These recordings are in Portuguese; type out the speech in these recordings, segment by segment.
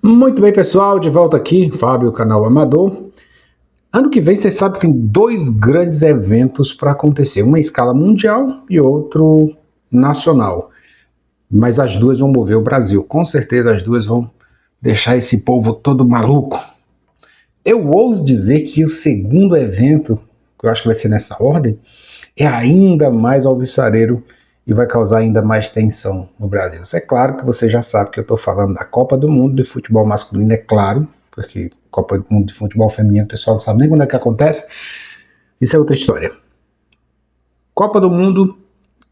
Muito bem, pessoal, de volta aqui, Fábio, canal Amador. Ano que vem, você sabe que tem dois grandes eventos para acontecer, uma em escala mundial e outro nacional. Mas as duas vão mover o Brasil, com certeza as duas vão deixar esse povo todo maluco. Eu ouso dizer que o segundo evento, que eu acho que vai ser nessa ordem, é ainda mais alvissareiro e vai causar ainda mais tensão no Brasil. É claro que você já sabe que eu estou falando da Copa do Mundo de futebol masculino, é claro, porque Copa do Mundo de futebol feminino o pessoal não sabe nem quando é que acontece. Isso é outra história. Copa do Mundo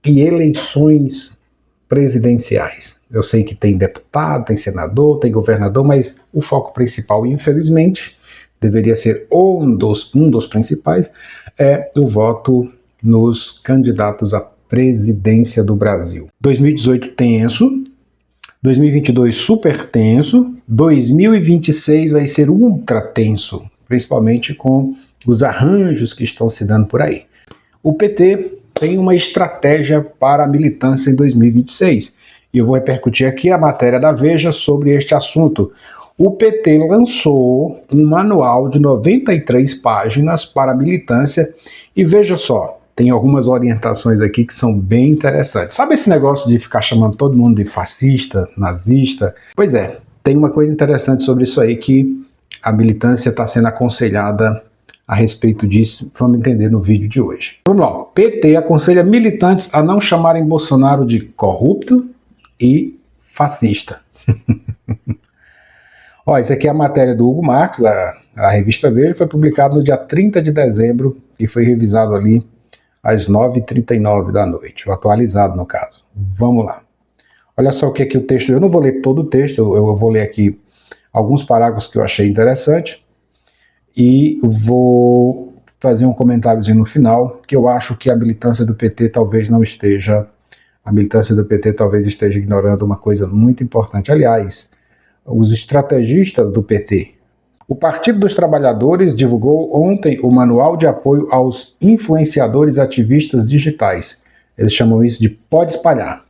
e eleições presidenciais. Eu sei que tem deputado, tem senador, tem governador, mas o foco principal, infelizmente, deveria ser um dos principais, é o voto nos candidatos à presidência do Brasil. 2018 tenso, 2022 super tenso, 2026 vai ser ultra tenso, principalmente com os arranjos que estão se dando por aí. O PT tem uma estratégia para a militância em 2026 e eu vou repercutir aqui a matéria da Veja sobre este assunto. O PT lançou um manual de 93 páginas para a militância e veja só, tem algumas orientações aqui que são bem interessantes. Sabe esse negócio de ficar chamando todo mundo de fascista, nazista? Pois é, tem uma coisa interessante sobre isso aí que a militância está sendo aconselhada a respeito disso, vamos entender no vídeo de hoje. Vamos lá, o PT aconselha militantes a não chamarem Bolsonaro de corrupto e fascista. Ó, isso aqui é a matéria do Hugo Marques, da revista Veja, foi publicado no dia 30 de dezembro e foi revisado ali às 9h39 da noite, atualizado no caso. Vamos lá. Olha só o que é que o texto, eu não vou ler todo o texto, eu vou ler aqui alguns parágrafos que eu achei interessante e vou fazer um comentáriozinho no final, que eu acho que a militância do PT talvez não esteja, a militância do PT talvez esteja ignorando uma coisa muito importante. Aliás, os estrategistas do PT. O Partido dos Trabalhadores divulgou ontem o Manual de Apoio aos Influenciadores Ativistas Digitais. Eles chamam isso de Pode Espalhar.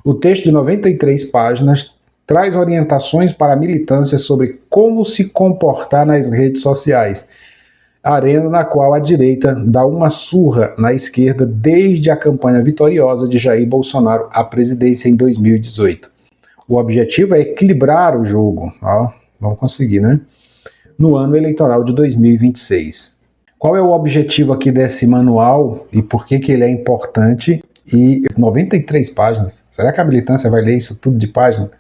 O texto de 93 páginas traz orientações para a militância sobre como se comportar nas redes sociais, arena na qual a direita dá uma surra na esquerda desde a campanha vitoriosa de Jair Bolsonaro à presidência em 2018. O objetivo é equilibrar o jogo, ó, vamos conseguir, né? No ano eleitoral de 2026. Qual é o objetivo aqui desse manual e por que ele é importante? E 93 páginas. Será que a militância vai ler isso tudo de página?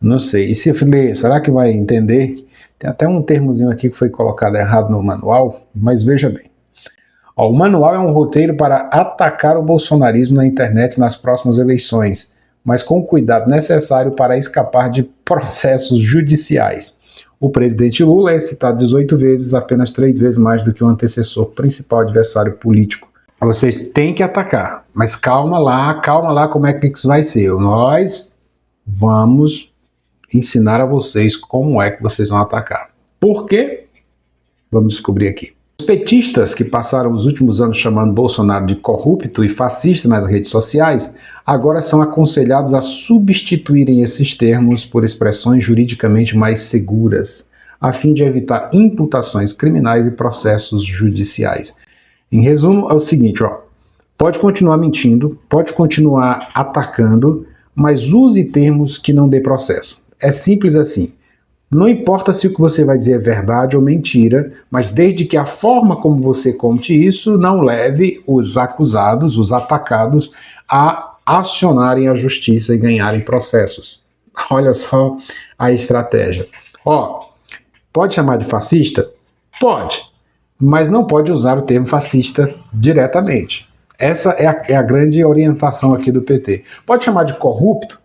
Não sei. E se ler, será que vai entender? Tem até um termozinho aqui que foi colocado errado no manual, mas veja bem. Ó, o manual é um roteiro para atacar o bolsonarismo na internet nas próximas eleições, mas com o cuidado necessário para escapar de processos judiciais. O presidente Lula é citado 18 vezes, apenas 3 vezes mais do que o antecessor, principal adversário político. Vocês têm que atacar, mas calma lá, como é que isso vai ser? Nós vamos ensinar a vocês como é que vocês vão atacar. Por quê? Vamos descobrir aqui. Os petistas que passaram os últimos anos chamando Bolsonaro de corrupto e fascista nas redes sociais, agora são aconselhados a substituírem esses termos por expressões juridicamente mais seguras, a fim de evitar imputações criminais e processos judiciais. Em resumo, é o seguinte, ó, pode continuar mentindo, pode continuar atacando, mas use termos que não dê processo. É simples assim. Não importa se o que você vai dizer é verdade ou mentira, mas desde que a forma como você conte isso não leve os acusados, os atacados, a acionarem a justiça e ganharem processos. Olha só a estratégia. Ó, pode chamar de fascista? Pode, mas não pode usar o termo fascista diretamente. Essa é a grande orientação aqui do PT. Pode chamar de corrupto?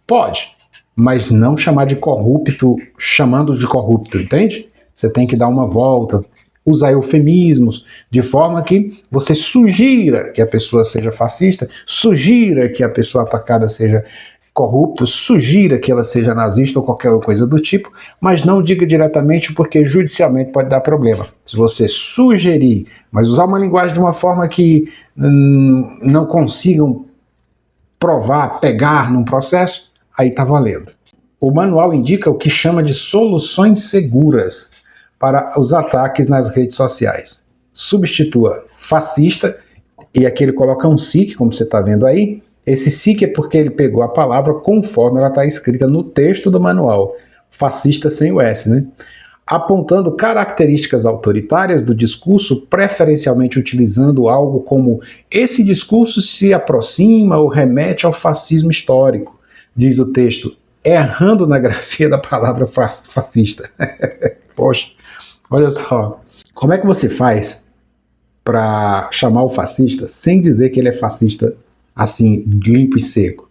Pode, mas não chamar de corrupto, chamando de corrupto, entende? Você tem que dar uma volta, usar eufemismos, de forma que você sugira que a pessoa seja fascista, sugira que a pessoa atacada seja corrupta, sugira que ela seja nazista ou qualquer coisa do tipo, mas não diga diretamente porque judicialmente pode dar problema. Se você sugerir, mas usar uma linguagem de uma forma que não consigam provar, pegar num processo, aí está valendo. O manual indica o que chama de soluções seguras para os ataques nas redes sociais. Substitua fascista, e aqui ele coloca um SIC, como você está vendo aí. Esse SIC é porque ele pegou a palavra conforme ela está escrita no texto do manual, fascista sem o S, né? Apontando características autoritárias do discurso, preferencialmente utilizando algo como esse discurso se aproxima ou remete ao fascismo histórico, diz o texto, errando na grafia da palavra fascista. Poxa, olha só, como é que você faz para chamar o fascista sem dizer que ele é fascista assim, limpo e seco?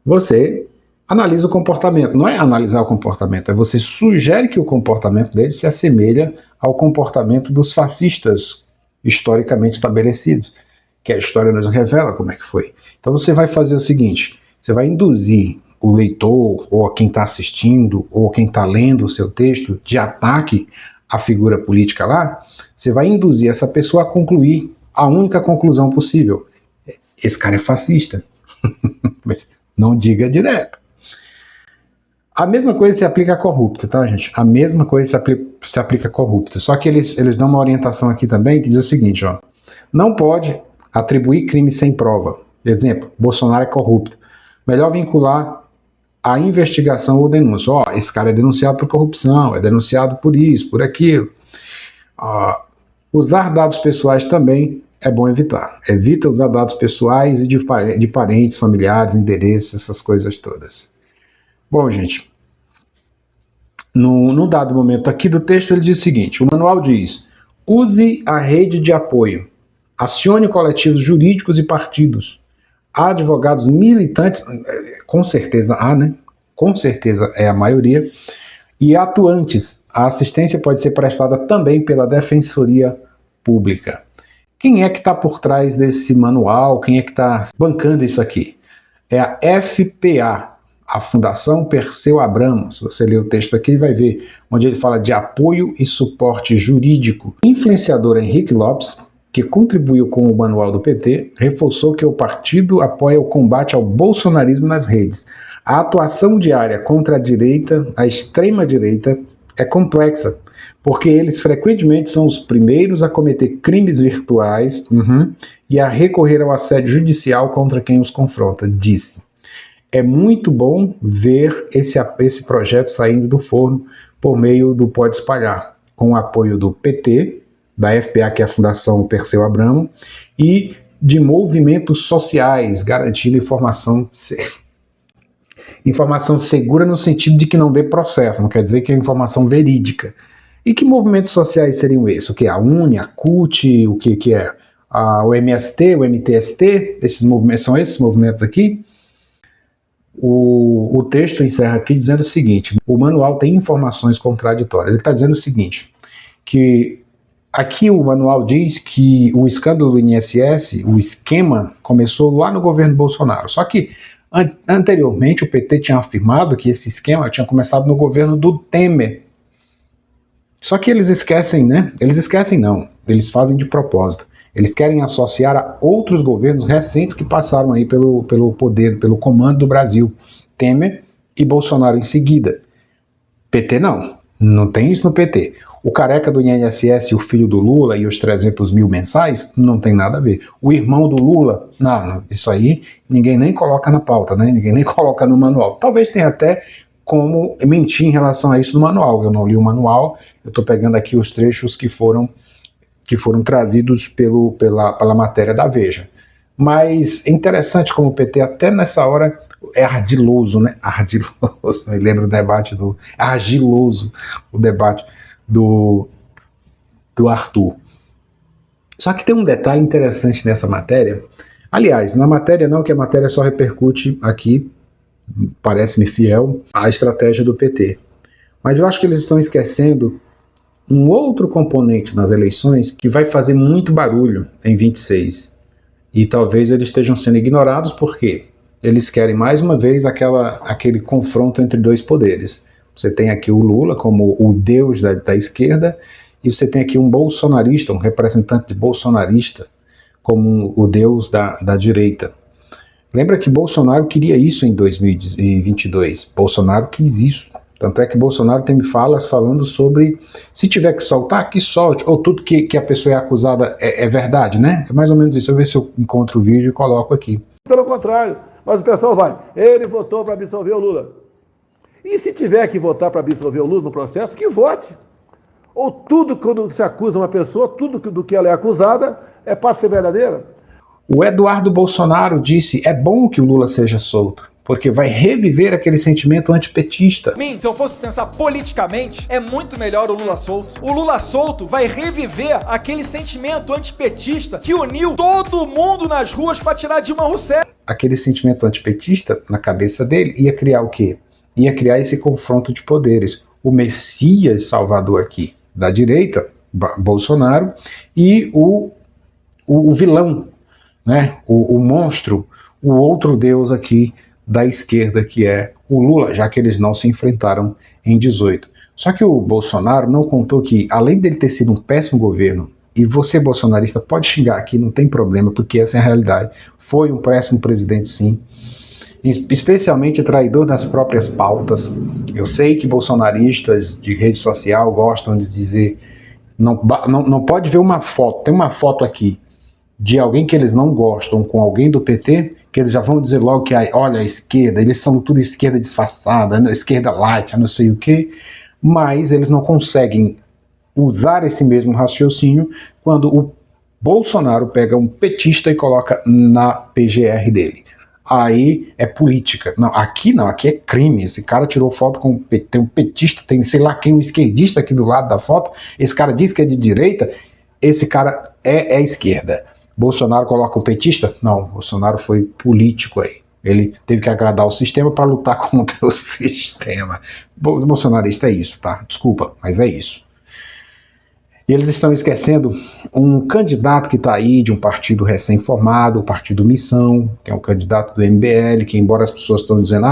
Você analisa o comportamento. Não é analisar o comportamento, é você sugere que o comportamento dele se assemelha ao comportamento dos fascistas historicamente estabelecidos, que a história nos revela como é que foi. Então você vai fazer o seguinte, você vai induzir o leitor, ou quem está assistindo, ou quem está lendo o seu texto, de ataque à figura política lá, você vai induzir essa pessoa a concluir a única conclusão possível. Esse cara é fascista. Mas não diga direto. A mesma coisa se aplica a corrupto, tá, gente? A mesma coisa se aplica a corrupto. Só que eles dão uma orientação aqui também que diz o seguinte, ó. Não pode atribuir crime sem prova. Exemplo, Bolsonaro é corrupto. Melhor vincular a investigação ou denúncia. Ó, esse cara é denunciado por corrupção, é denunciado por isso, por aquilo. Usar dados pessoais também é bom evitar. Evita usar dados pessoais e de parentes, familiares, endereços, essas coisas todas. Bom, gente, num dado momento aqui do texto, ele diz o seguinte, o manual diz, use a rede de apoio, acione coletivos jurídicos e partidos, há advogados militantes, com certeza há, né? Com certeza é a maioria, e atuantes. A assistência pode ser prestada também pela Defensoria Pública. Quem é que está por trás desse manual? Quem é que está bancando isso aqui? É a FPA, a Fundação Perseu Abramo. Se você ler o texto aqui, vai ver onde ele fala de apoio e suporte jurídico. O influenciador Henrique Lopes, que contribuiu com o manual do PT, reforçou que o partido apoia o combate ao bolsonarismo nas redes. A atuação diária contra a direita, a extrema-direita, é complexa, porque eles frequentemente são os primeiros a cometer crimes virtuais e a recorrer ao assédio judicial contra quem os confronta, disse. É muito bom ver esse projeto saindo do forno por meio do Pode Espalhar, com o apoio do PT, da FPA, que é a Fundação Perseu Abramo, e de movimentos sociais, garantindo informação segura no sentido de que não dê processo, não quer dizer que é informação verídica. E que movimentos sociais seriam esses? O que é a UNE, a CUT, o que é o MST, o MTST? Esses movimentos são esses movimentos aqui? O texto encerra aqui dizendo o seguinte, o manual tem informações contraditórias. Ele está dizendo o seguinte, que aqui o manual diz que o escândalo do INSS, o esquema, começou lá no governo Bolsonaro. Só que anteriormente o PT tinha afirmado que esse esquema tinha começado no governo do Temer. Só que eles esquecem, né? Eles esquecem não, eles fazem de propósito. Eles querem associar a outros governos recentes que passaram aí pelo poder, pelo comando do Brasil. Temer e Bolsonaro em seguida. PT não tem isso no PT. O careca do INSS, o filho do Lula e os 300 mil mensais, não tem nada a ver. O irmão do Lula, não, isso aí ninguém nem coloca na pauta, né? Ninguém nem coloca no manual. Talvez tenha até como mentir em relação a isso no manual. Eu não li o manual, eu estou pegando aqui os trechos que foram trazidos pela matéria da Veja. Mas é interessante como o PT até nessa hora é ardiloso, né? Ardiloso, me lembro do debate do... Argiloso, o debate do Arthur. Só que tem um detalhe interessante nessa matéria. Aliás, na matéria não, que a matéria só repercute aqui, parece-me fiel, à estratégia do PT. Mas eu acho que eles estão esquecendo um outro componente nas eleições que vai fazer muito barulho em 26. E talvez eles estejam sendo ignorados porque eles querem mais uma vez aquele confronto entre dois poderes. Você tem aqui o Lula como o deus da esquerda e você tem aqui um bolsonarista, um representante bolsonarista como o deus da direita. Lembra que Bolsonaro queria isso em 2022. Bolsonaro quis isso. Tanto é que Bolsonaro tem falas falando sobre se tiver que soltar, que solte, ou tudo que a pessoa é acusada é verdade, né? É mais ou menos isso. Eu vou ver se eu encontro o vídeo e coloco aqui. Pelo contrário, mas o pessoal vai. Ele votou para absolver o Lula. E se tiver que votar para absolver o Lula no processo, que vote. Ou tudo quando se acusa uma pessoa, tudo do que ela é acusada é para ser verdadeira. O Eduardo Bolsonaro disse: é bom que o Lula seja solto, porque vai reviver aquele sentimento antipetista. Se eu fosse pensar politicamente, é muito melhor o Lula solto. O Lula solto vai reviver aquele sentimento antipetista que uniu todo mundo nas ruas para tirar Dilma Rousseff. Aquele sentimento antipetista, na cabeça dele, ia criar o quê? Ia criar esse confronto de poderes. O Messias Salvador aqui, da direita, Bolsonaro, e o vilão, né? O monstro, o outro Deus aqui da esquerda, que é o Lula, já que eles não se enfrentaram em 18. Só que o Bolsonaro não contou que, além dele ter sido um péssimo governo, e você, bolsonarista, pode xingar aqui, não tem problema, porque essa é a realidade, foi um péssimo presidente, sim, especialmente traidor das próprias pautas. Eu sei que bolsonaristas de rede social gostam de dizer, não pode ver uma foto, tem uma foto aqui, de alguém que eles não gostam com alguém do PT, que eles já vão dizer logo que, olha, a esquerda, eles são tudo esquerda disfarçada, esquerda light, não sei o quê, mas eles não conseguem usar esse mesmo raciocínio quando o Bolsonaro pega um petista e coloca na PGR dele. Aí é política. Não, aqui é crime. Esse cara tirou foto com tem um petista, tem sei lá quem, um esquerdista aqui do lado da foto, esse cara diz que é de direita, esse cara é esquerda. Bolsonaro coloca o petista? Não, Bolsonaro foi político aí. Ele teve que agradar o sistema para lutar contra o sistema. Bolsonarista é isso, tá? Desculpa, mas é isso. E eles estão esquecendo um candidato que está aí de um partido recém-formado, o Partido Missão, que é um candidato do MBL, que embora as pessoas estão dizendo,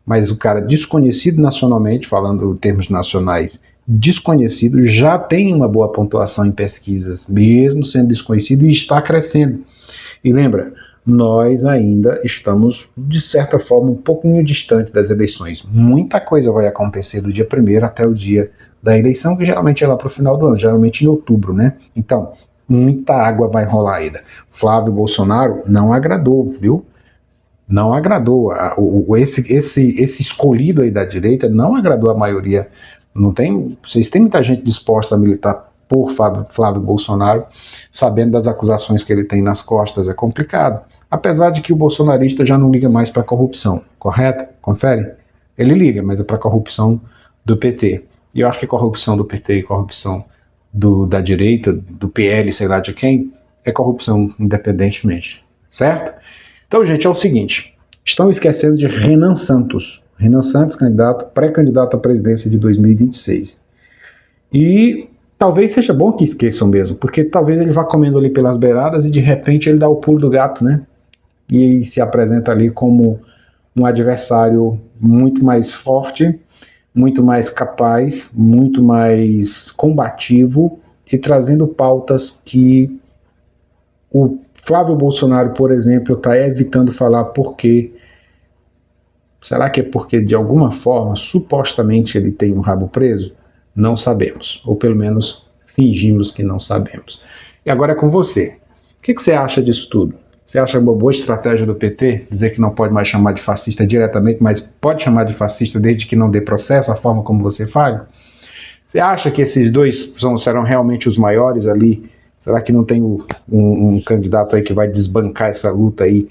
mas o cara desconhecido nacionalmente, falando em termos nacionais, desconhecido, já tem uma boa pontuação em pesquisas, mesmo sendo desconhecido, e está crescendo. E lembra, nós ainda estamos, de certa forma, um pouquinho distante das eleições. Muita coisa vai acontecer do dia 1º até o dia da eleição, que geralmente é lá para o final do ano, geralmente em outubro, né? Então, muita água vai rolar ainda. Flávio Bolsonaro não agradou, viu? Não agradou. Esse escolhido aí da direita não agradou a maioria. Vocês têm muita gente disposta a militar por Flávio Bolsonaro, sabendo das acusações que ele tem nas costas. É complicado. Apesar de que o bolsonarista já não liga mais para a corrupção, correto? Confere? Ele liga, mas é para a corrupção do PT. E eu acho que corrupção do PT e corrupção da direita, do PL, sei lá de quem, é corrupção independentemente. Certo? Então, gente, é o seguinte. Estão esquecendo de Renan Santos. Renan Santos, pré-candidato à presidência de 2026. E talvez seja bom que esqueçam mesmo, porque talvez ele vá comendo ali pelas beiradas e de repente ele dá o pulo do gato, né? E se apresenta ali como um adversário muito mais forte, muito mais capaz, muito mais combativo e trazendo pautas que o Flávio Bolsonaro, por exemplo, está evitando falar porque. Será que é porque, de alguma forma, supostamente ele tem um rabo preso? Não sabemos. Ou pelo menos fingimos que não sabemos. E agora é com você. O que você acha disso tudo? Você acha uma boa estratégia do PT dizer que não pode mais chamar de fascista diretamente, mas pode chamar de fascista desde que não dê processo, a forma como você fala? Você acha que esses dois serão realmente os maiores ali? Será que não tem um candidato aí que vai desbancar essa luta aí,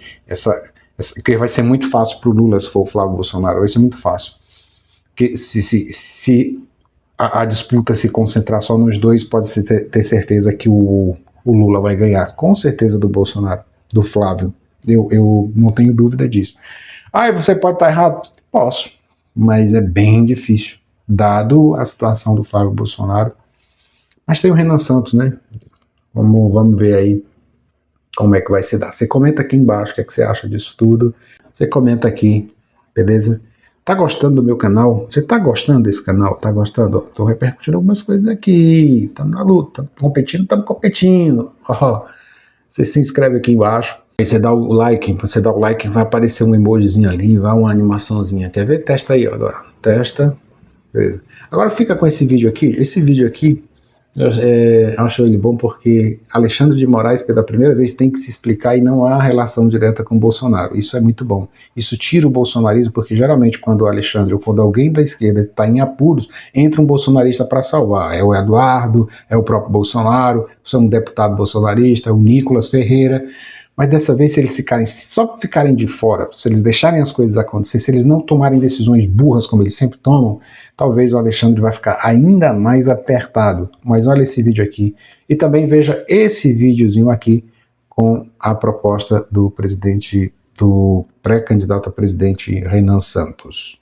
porque vai ser muito fácil para o Lula se for o Flávio Bolsonaro, vai ser muito fácil. Porque se a disputa se concentrar só nos dois, pode ter certeza que o Lula vai ganhar, com certeza do Bolsonaro, do Flávio. Eu não tenho dúvida disso. Você pode estar errado? Posso, mas é bem difícil, dado a situação do Flávio Bolsonaro. Mas tem o Renan Santos, né? Vamos ver aí como é que vai se dar. Você comenta aqui embaixo o que você acha disso tudo. Você comenta aqui, beleza? Tá gostando do meu canal? Você tá gostando desse canal? Tá gostando? Tô repercutindo algumas coisas aqui. Estamos na luta, estamos competindo. Você se inscreve aqui embaixo, Aí você dá o like, vai aparecer um emojizinho ali, vai uma animaçãozinha. Quer ver? Testa aí, ó, agora. Testa. Beleza. Agora fica com esse vídeo aqui. Esse vídeo aqui, eu acho ele bom porque Alexandre de Moraes, pela primeira vez, tem que se explicar e não há relação direta com o Bolsonaro. Isso é muito bom. Isso tira o bolsonarismo, porque geralmente quando o Alexandre ou quando alguém da esquerda está em apuros, entra um bolsonarista para salvar. É o Eduardo, é o próprio Bolsonaro, são um deputado bolsonarista, o Nicolas Ferreira. Mas dessa vez, se eles só ficarem de fora, se eles deixarem as coisas acontecer, se eles não tomarem decisões burras como eles sempre tomam, talvez o Alexandre vai ficar ainda mais apertado. Mas olha esse vídeo aqui. E também veja esse videozinho aqui com a proposta do pré-candidato a presidente Renan Santos.